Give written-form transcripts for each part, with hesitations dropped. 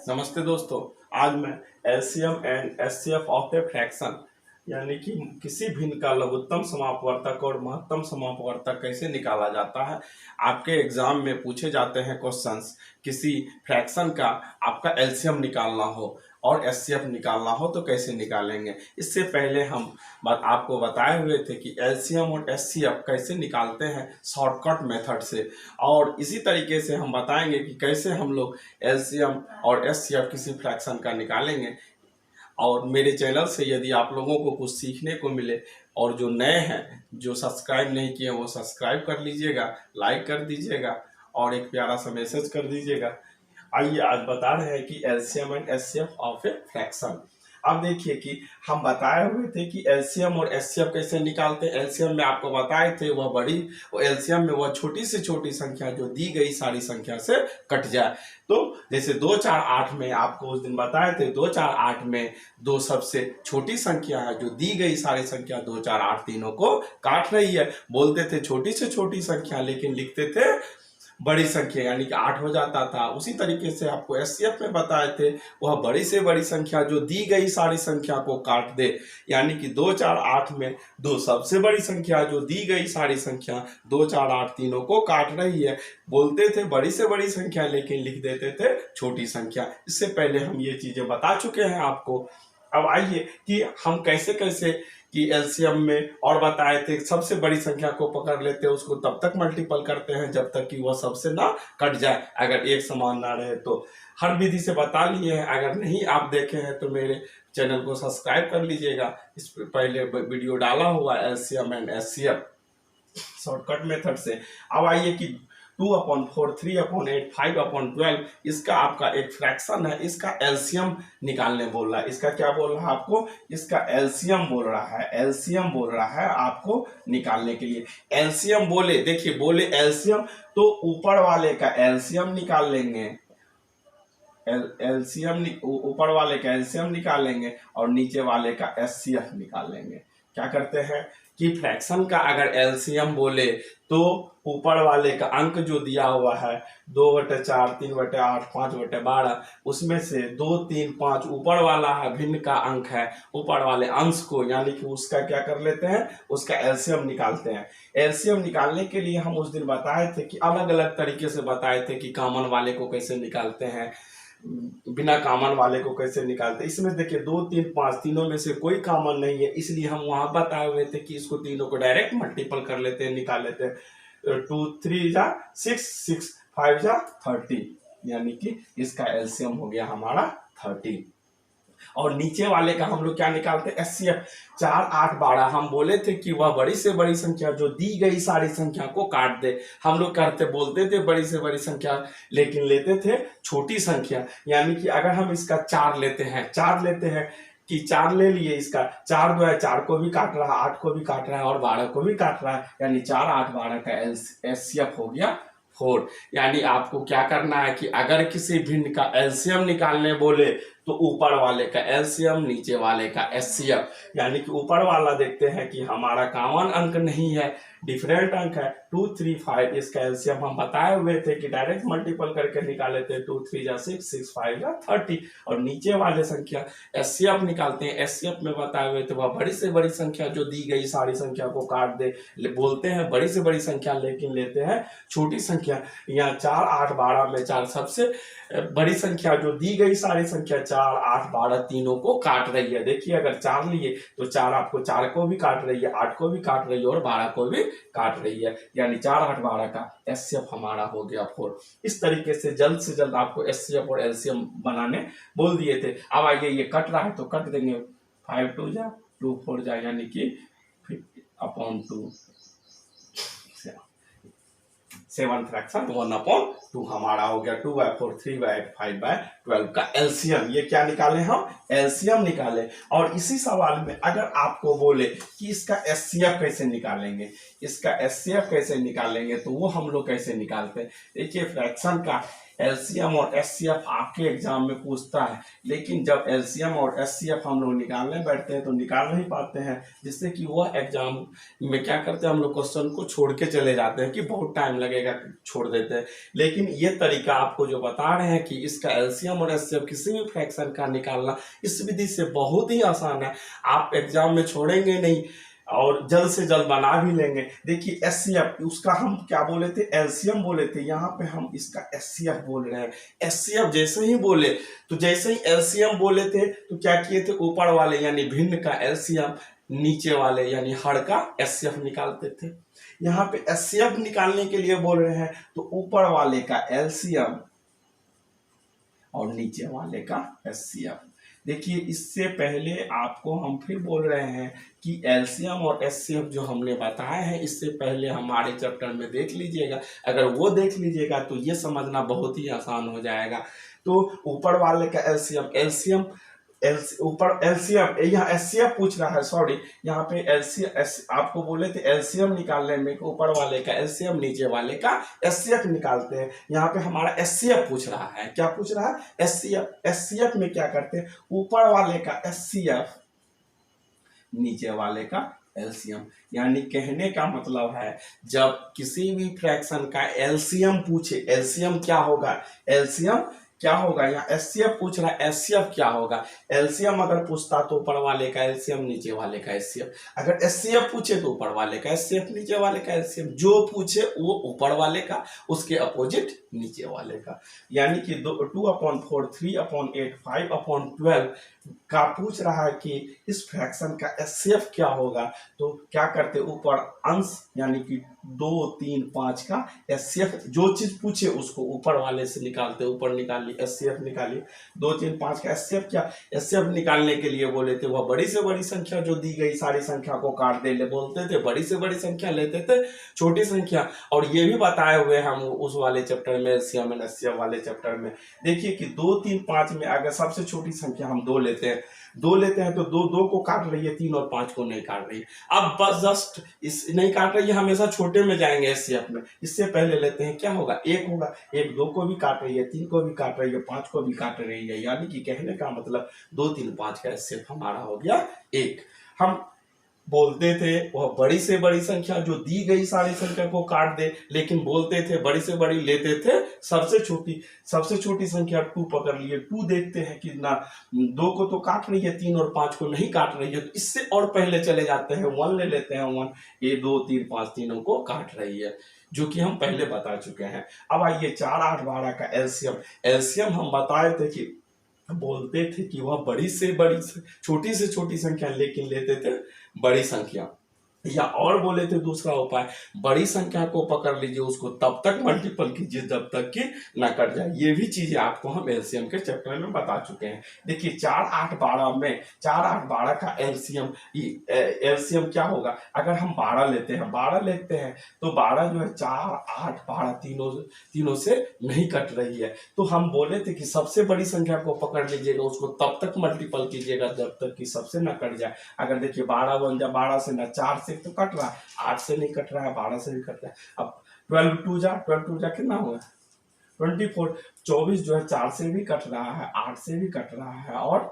नमस्ते दोस्तों। आज मैं LCM and HCF of a fraction यानी कि किसी भिन्न का लघुत्तम समापवर्तक और महत्तम समापवर्तक कैसे निकाला जाता है। आपके एग्जाम में पूछे जाते हैं क्वेश्चंस। किसी फ्रैक्शन का आपका एलसीएम निकालना हो और एचसीएफ निकालना हो तो कैसे निकालेंगे। इससे पहले हम आपको बताए हुए थे कि एलसीएम और एचसीएफ कैसे निकालते हैं शॉर्टकट मेथड से, और इसी तरीके से हम बताएंगे कि कैसे हम लोग एलसीएम और एचसीएफ किसी फ्रैक्शन का निकालेंगे। और मेरे चैनल से यदि आप लोगों को कुछ सीखने को मिले, और जो नए हैं जो सब्सक्राइब नहीं किए वो सब्सक्राइब कर लीजिएगा, लाइक कर दीजिएगा और एक प्यारा सा मैसेज कर दीजिएगा। आइए आज बता रहे हैं कि LCM and HCF of a fraction. अब देखिए कि हम बताए हुए थे कि एलसीएम और एचसीएफ कैसे निकालते हैं। एलसीएम में आपको बताए थे वह बड़ी, वो एलसीएम में वह छोटी से छोटी संख्या जो दी गई सारी संख्या से कट जाए। तो जैसे 2 4 8 में आपको उस दिन बताए थे 2 4 8 में दो सबसे छोटी संख्या है जो दी गई सारी संख्या 2 4 8 तीनों को काट रही है। बोलते थे छोटी से छोटी संख्या, लेकिन लिखते थे बड़ी संख्या यानी कि 8 हो जाता था। उसी तरीके से आपको एचसीएफ में बताए थे वह बड़ी से बड़ी संख्या जो दी गई सारी संख्या को काट दे, यानी कि 2 4 8 में दो सबसे बड़ी संख्या जो दी गई सारी संख्या 2 4 8 तीनों को काट रही है। बोलते थे बड़ी से बड़ी संख्या, लेकिन लिख देते थे छोटी संख्या। इससे पहले हम ये चीजें बता चुके हैं आपको। अब आइए कि हम कैसे कैसे कि एलसीएम में और बताए थे सबसे बड़ी संख्या को पकड़ लेते हैं, उसको तब तक मल्टीपल करते हैं जब तक कि वह सबसे ना कट जाए, अगर एक समान ना रहे तो। हर विधि से बता लिए हैं, अगर नहीं आप देखे हैं तो मेरे चैनल को सब्सक्राइब कर लीजिएगा। इस पर पहले वीडियो डाला हुआ LCM and HCF shortcut method से। अब आइए कि 2/4, 3/8, 5/12 इसका आपका एक फ्रैक्शन है, इसका एलसीएम निकालने बोल रहा है। इसका क्या बोल रहा है आपको? इसका एलसीएम बोल रहा है। एलसीएम बोल रहा है आपको निकालने के लिए। एलसीएम बोले, देखिए बोले एलसीएम तो ऊपर वाले का एलसीएम निकाल लेंगे। एलसीएम ऊपर वाले का एलसीएम निकालेंगे और नीचे वाले का एचसीएफ निकालेंगे। क्या करते हैं कि फ्रैक्शन का अगर एलसीएम बोले तो ऊपर वाले का अंक जो दिया हुआ है 2/4, 3/8, 5/12, उसमें से 2 3 5 ऊपर वाला है भिन्न का अंक है, ऊपर वाले अंश को यानी कि उसका क्या कर लेते हैं, उसका एलसीएम निकालते हैं। एलसीएम निकालने के लिए हम उस दिन बताए थे कि अलग अलग तरीके से बताए थे कि कॉमन वाले को कैसे निकालते हैं, बिना कॉमन वाले को कैसे निकालते। इसमें देखिए 2 3 5 तीनों में से कोई कॉमन नहीं है, इसलिए हम वहां बताए हुए थे कि इसको तीनों को डायरेक्ट मल्टीपल कर लेते हैं, निकाल लेते हैं। 2 3 जा 6, 6 5 जा 30, यानी कि इसका एलसीएम हो गया हमारा 30। और नीचे वाले का हम लोग क्या निकालते हैं, एचसीएफ। 4 8 12 हम बोले थे कि वह बड़ी से बड़ी संख्या जो दी गई सारी संख्या को काट दे। हम लोग करते बोलते थे बड़ी से बड़ी संख्या, लेकिन लेते थे छोटी संख्या। यानी कि अगर हम इसका 4 लेते हैं, 4 लेते हैं कि 4 ले लिए, इसका 4 2 है, 4 को भी काट रहा है, 8 को भी काट रहा है और 12 को भी काट रहा है, यानी 4 8 12 का एचसीएफ हो गया 4। यानी आपको क्या करना है कि अगर किसी भिन्न का एलसीएम निकालने बोले तो ऊपर वाले का एलसीएम, नीचे वाले का एचसीएफ। यानी कि ऊपर वाला देखते हैं कि हमारा कॉमन अंक नहीं है, डिफरेंट अंक है 2 3 5। इसका एलसीएम हम बताए हुए थे कि डायरेक्ट मल्टीपल करके निकाले थे, 2 3 जा 6, 6 5 जा 30। और नीचे वाले संख्या एचसीएफ निकालते हैं। एचसीएफ में बताए हुए थे वह बड़ी से बड़ी संख्या जो दी गई सारी संख्या को काट दे। बोलते हैं बड़ी से बड़ी संख्या, लेकिन लेते हैं छोटी संख्या। यहाँ 4 8 12 में 4 सबसे बड़ी संख्या जो दी गई सारी संख्या 4 8 12 तीनों को काट रही है। देखिए अगर 4 लिए तो 4 आपको 4 को भी काट रही है, 8 को भी काट रही है और 12 को भी काट रही है, यानी 4 8 12 का एचसीएफ हमारा हो गया 4। इस तरीके से जल्द आपको एचसीएफ और एलसीएम बनाने बोल दिए थे। अब आइए ये कट रहा है तो कट देंगे, 5 2 जा 2 4 जा, यानी कि 50/2 7 फ्रैक्शन 1/2 हमारा हो गया। 2/4, 3/8, 5/12 का एलसीएम। ये क्या निकाले हम, एलसीएम निकाले। और इसी सवाल में अगर आपको बोले कि इसका एचसीएफ कैसे निकालेंगे, इसका एचसीएफ कैसे निकालेंगे, तो वो हम लोग कैसे निकालते हैं। देखिए फ्रैक्शन का एलसीएम और एचसीएफ आपके एग्जाम में पूछता है, लेकिन जब एलसीएम और एचसीएफ हम लोग निकालने बैठते हैं तो निकाल नहीं पाते हैं, जिससे कि वह एग्जाम में क्या करते हैं हम लोग क्वेश्चन को छोड़ के चले जाते हैं कि बहुत टाइम लगेगा, छोड़ देते हैं। लेकिन ये तरीका आपको जो बता रहे हैं कि इसका एलसीएम और एचसीएफ किसी भी फ्रैक्शन का निकालना इस विधि से बहुत ही आसान है, आप एग्जाम में छोड़ेंगे नहीं और जल्द से जल्द बना भी लेंगे। देखिए एचसीएफ उसका हम क्या बोले थे, एलसीएम बोले थे, यहाँ पे हम इसका एचसीएफ बोल रहे हैं। एचसीएफ जैसे ही बोले तो जैसे ही एलसीएम बोले थे तो क्या किए थे, ऊपर वाले यानी भिन्न का एलसीएम, नीचे वाले यानी हर का एचसीएफ निकालते थे। यहाँ पे एचसीएफ निकालने के लिए बोल रहे हैं तो ऊपर वाले का एलसीएम और नीचे वाले का एचसीएफ। देखिए इससे पहले आपको हम फिर बोल रहे हैं कि एलसीएम और एचसीएफ जो हमने बताए हैं इससे पहले हमारे चैप्टर में देख लीजिएगा, अगर वो देख लीजिएगा तो ये समझना बहुत ही आसान हो जाएगा। तो ऊपर वाले का एलसीएम ऊपर एलसीएम, यहाँ एचसीएफ पूछ रहा है, सॉरी यहाँ पे एलसीएम आपको बोले थे एलसीएम निकालने में ऊपर वाले का एलसीएम नीचे वाले का एचसीएफ निकालते हैं। यहाँ पे हमारा एचसीएफ पूछ रहा है, क्या पूछ रहा है, एचसीएफ। एचसीएफ में क्या करते हैं, ऊपर वाले का एचसीएफ नीचे वाले का एलसीएम। यानी कहने का मतलब है जब किसी भी फ्रैक्शन का एलसीएम पूछे, एलसीएम क्या होगा, एलसीएम क्या होगा, यहाँ एचसीएफ पूछ रहा है, एचसीएफ क्या होगा। एलसीएम अगर पूछता तो ऊपर वाले का एलसीएम नीचे वाले का एचसीएफ, अगर एचसीएफ पूछे तो ऊपर वाले का एचसीएफ नीचे वाले का एचसीएफ, जो पूछे वो ऊपर वाले का, उसके अपोजिट नीचे वाले का। यानी कि 2/4 3/8 5/12 का पूछ रहा है कि इस फ्रैक्शन का एचसीएफ क्या होगा, तो क्या करते ऊपर अंश यानी कि 2 3 5 का एचसीएफ, जो चीज पूछे उसको ऊपर वाले से निकालते, ऊपर निकालिए एचसीएफ निकालिए। 2 3 5 का एचसीएफ क्या, एचसीएफ निकालने के लिए बोले थे वह बड़ी से बड़ी संख्या जो दी गई सारी संख्या को काट दे, बोलते थे बड़ी से बड़ी संख्या, लेते थे छोटी संख्या। और ये भी बताए हुए हम उस वाले चैप्टर में, एलसीएम एंड एचसीएफ वाले चैप्टर में, देखिए कि 2 3 5 में अगर सबसे छोटी संख्या हम 2 लेते हैं, तो 2 को काट रही है, 3 और 5 को नहीं काट रही है। अब बस जस्ट इस नहीं काट रही है, हमेशा छोटे में जाएंगे एचसीएफ में। इससे पहले लेते हैं क्या होगा, 1 होगा, 1 2 को भी काट रही है, 3 को भी काट रही है, 5 को भी काट रही है। यानी कि कहने का मतलब 2 3 5 का एचसीएफ हमारा हो गया 1। हम बोलते थे वह बड़ी से बड़ी संख्या जो दी गई सारी संख्या को काट दे, लेकिन बोलते थे बड़ी से बड़ी, लेते थे सबसे छोटी संख्या 2 पकड़ लिए। 2 देखते हैं कि ना 2 को तो काट रही है, 3 और 5 को नहीं काट रही है, तो इससे और पहले चले जाते हैं 1 ले लेते हैं। 1 ये 2 3 5 तीनों को काट रही है, जो कि हम पहले बता चुके हैं। अब आइए 4 8 12 का एलसीएम हम बताए थे कि बोलते थे कि वह बड़ी से बड़ी छोटी से छोटी संख्या, लेकिन लेते थे बड़ी संख्या। या और बोले थे दूसरा उपाय, बड़ी संख्या को पकड़ लीजिए, उसको तब तक मल्टीपल कीजिए जब तक कि ना कट जाए। ये भी चीजें आपको हम एलसीएम के चैप्टर में बता चुके हैं। देखिए 4 8 12 में 4 8 12 का एलसीएम क्या होगा, अगर हम 12 लेते हैं तो 12 जो है 4 8 12 तीनों से नहीं कट रही है। तो हम बोले थे कि सबसे बड़ी संख्या को पकड़ लीजिएगा, उसको तब तक मल्टीपल कीजिएगा जब तक कि सबसे ना कट जाए। अगर देखिए 12 बन जाए, 12 से ना 4 से तो कट रहा है, 8 से नहीं कट रहा है, 12 से भी कट रहा है। अब 12 2 जा कितना हुआ, 24। 24 जो है 4 से भी कट रहा है, 8 से भी कट रहा है और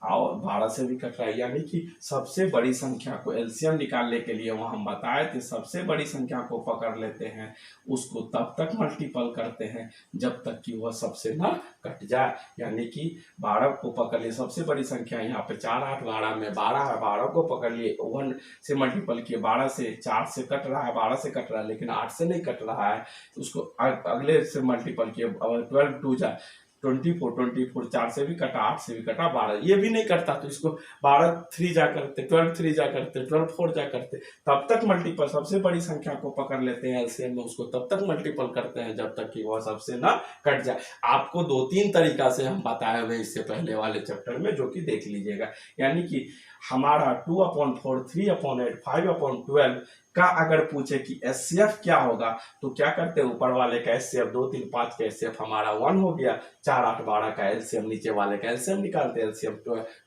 12 से भी कट रहा है। यानी कि सबसे बड़ी संख्या को एलसीएम निकालने के लिए वहां हम बताए थे, सबसे बड़ी संख्या को पकड़ लेते हैं, उसको तब तक मल्टीपल करते हैं जब तक कि वह सबसे ना कट जाए। यानी कि 12 को पकड़ लिए, सबसे बड़ी संख्या यहाँ पे 4 8 12 में 12 है, 12 को पकड़ लिए, 1 से मल्टीपल किए, 12 से 4 से कट रहा है, 12 से कट रहा है, लेकिन 8 से नहीं कट रहा है, तो उसको अगले से मल्टीपल किए, 12 2 जा 24 4 से भी कटा, 8 से भी कटा, 12 ये भी नहीं करता तो इसको 12 3 जा करते, 12 3 जा करते, 12 4 जा करते, तब तक मल्टीपल, सबसे बड़ी संख्या को पकड़ लेते हैं एलसीएम में, उसको तब तक मल्टीपल करते हैं जब तक कि वह सबसे ना कट जाए। आपको 2-3 तरीका से हम बताए हुए इससे पहले वाले चैप्टर में, जो कि देख लीजिएगा। यानी कि हमारा 2/4 3/8 5/12 का अगर पूछे कि एचसीएफ क्या होगा, तो क्या करते हैं, ऊपर वाले का एचसीएफ 2 3 5 का एचसीएफ हमारा 1 हो गया, 4 8 12 का एलसीएम नीचे वाले का एलसीएम निकालते हैं, एलसीएम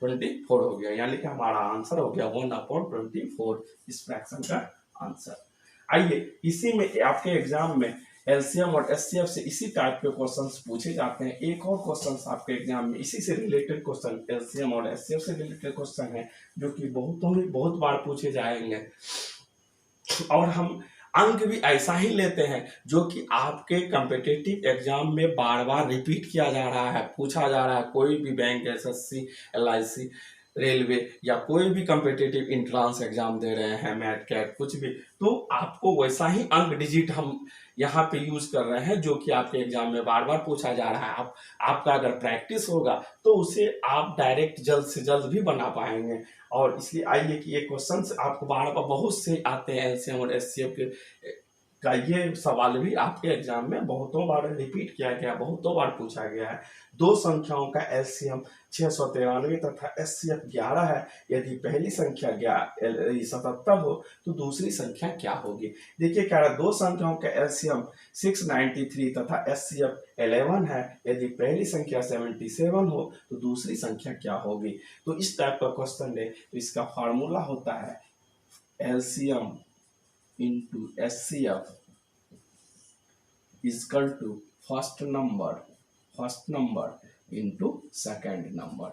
24 हो गया। यानी कि हमारा आंसर हो गया 1/24 इस फ्रैक्शन का आंसर। आइए इसी में आपके एग्जाम में एलसीएम और एचसीएफ से इसी टाइप के क्वेश्चंस पूछे जाते हैं। एक और क्वेश्चंस आपके एग्जाम में इसी से रिलेटेड क्वेश्चन, एलसीएम और एचसीएफ से रिलेटेड क्वेश्चन है, जो कि बहुत बार पूछे जाएंगे। और हम अंक भी ऐसा ही लेते हैं जो कि आपके कम्पिटिटिव एग्जाम में बार बार रिपीट किया जा रहा है, पूछा जा रहा है। कोई भी बैंक, एसएससी, एलआईसी, रेलवे या कोई भी कम्पिटिटिव इंट्रांस एग्जाम दे रहे हैं, मैट कैट कुछ भी, तो आपको वैसा ही अंक डिजिट हम यहाँ पे यूज कर रहे हैं जो कि आपके एग्जाम में बार बार पूछा जा रहा है। आपका अगर प्रैक्टिस होगा तो उसे आप डायरेक्ट जल्द से जल्द भी बना पाएंगे। और इसलिए आइए कि ये क्वेश्चन आपको बार बार बहुत से आते हैं एलसीएम और एचसीएफ के का, ये सवाल भी आपके एग्जाम में बहुतों बार रिपीट किया गया, बहुतों बार पूछा गया है। दो संख्याओं का एलसीएम 693 तथा एचसीएफ 11 है। यदि पहली संख्या 77 हो तो दूसरी संख्या क्या होगी। देखिए क्या रहा, दो संख्याओं का एलसीएम 693 तथा एचसीएफ 11 है। यदि पहली संख्या 77 हो तो दूसरी संख्या क्या होगी। तो इस टाइप का क्वेश्चन है, तो इसका फार्मूला होता है LCM into SCF is equal to first number into second number।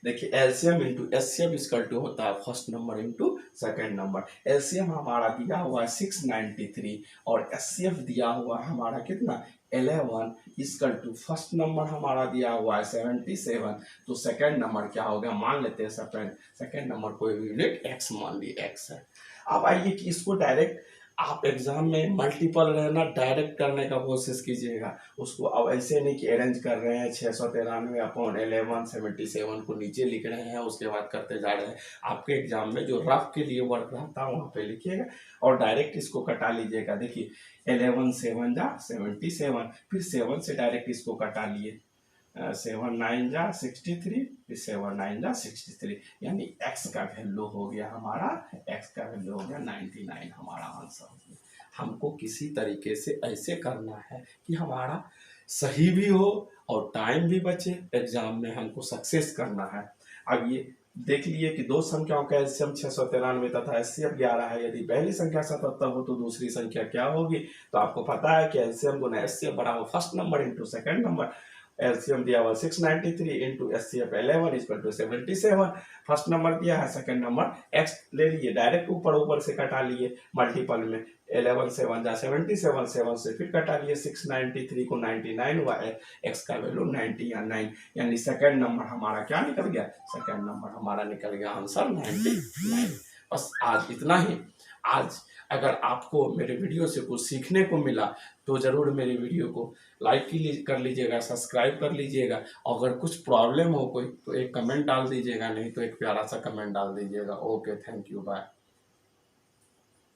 देखिए LCM into HCF equal to होता है first number into second number. LCM हमारा दिया हुआ है 693 और एचसीएफ दिया हुआ है हमारा कितना 11 इक्वल टू फर्स्ट नंबर हमारा दिया हुआ है 77। तो सेकेंड नंबर क्या होगा, मान लेते हैं सेकेंड नंबर कोई यूनिट एक्स मान ली एक्स है। अब आइए कि इसको डायरेक्ट आप एग्जाम में मल्टीपल रहना डायरेक्ट करने का कोशिश कीजिएगा। उसको अब ऐसे नहीं कि अरेंज कर रहे हैं 693 अपॉन 11 77 को नीचे लिख रहे हैं उसके बाद करते जा रहे हैं। आपके एग्जाम में जो रफ के लिए वर्क रहता है वहाँ पे लिखिएगा और डायरेक्ट इसको कटा लीजिएगा। देखिए 11 7 जा 77, फिर 7 से डायरेक्ट इसको कटा लिए, 7 9 जा 63, फिर 7 9 जा 63, यानी x का वैल्यू हो गया हमारा, x का वैल्यू हो गया 99 हमारा आंसर हो गया। हमको किसी तरीके से ऐसे करना है कि हमारा सही भी हो और टाइम भी बचे, एग्जाम में हमको सक्सेस करना है। अब ये देख लिए कि दो संख्याओं का एलसीएम 693 तथा एचसीएफ 11 है। यदि पहली संख्या 77 हो तो दूसरी संख्या क्या होगी। तो आपको पता है कि एलसीएम गुना एचसीएफ बराबर first number into second number. LCM दिया हुआ 693 into HCF 11 equal to 77। First number दिया है, सेकंड नंबर एक्स ले लिए, डायरेक्ट ऊपर से कटा लिए मल्टीपल में। 11 7 जा 77, 7 से फिर कटा लिए, 693 को 99 हुआ, एक्स का वैल्यू 90 या 9, यानी सेकंड नंबर हमारा क्या निकल गया, सेकंड नंबर हमारा निकल गया आंसर 99। बस आज इतना ही। आज अगर आपको मेरे वीडियो से कुछ सीखने को मिला तो ज़रूर मेरे वीडियो को लाइक कर लीजिएगा, सब्सक्राइब कर लीजिएगा। अगर कुछ प्रॉब्लम हो कोई तो एक कमेंट डाल दीजिएगा, नहीं तो एक प्यारा सा कमेंट डाल दीजिएगा। Okay, thank you, bye.